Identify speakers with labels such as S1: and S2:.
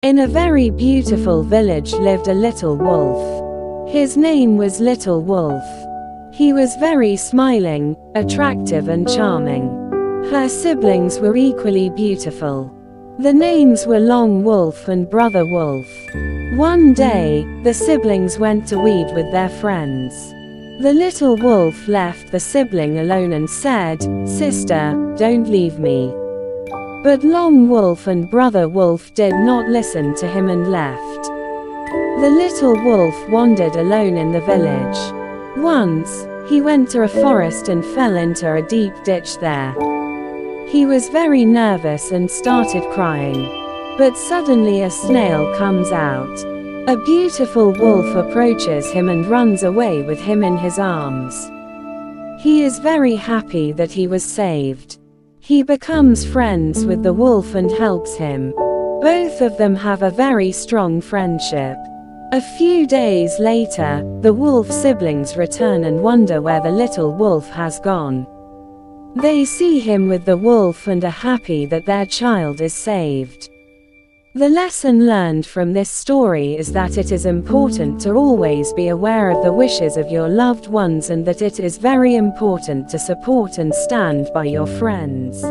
S1: In a very beautiful village lived a little wolf. His name was Little Wolf. He was very smiling, attractive and charming. Her siblings were equally beautiful. The names were Long Wolf and Brother Wolf. One day, the siblings went to weed with their friends. The little wolf left the sibling alone and said, "Sister, don't leave me." But Long Wolf and Brother Wolf did not listen to him and left. The little wolf wandered alone in the village. Once, he went to a forest and fell into a deep ditch there. He was very nervous and started crying. But suddenly a snail comes out. A beautiful wolf approaches him and runs away with him in his arms. He is very happy that he was saved. He becomes friends with the wolf and helps him. Both of them have a very strong friendship. A few days later, the wolf siblings return and wonder where the little wolf has gone. They see him with the wolf and are happy that their child is saved. The lesson learned from this story is that it is important to always be aware of the wishes of your loved ones and that it is very important to support and stand by your friends.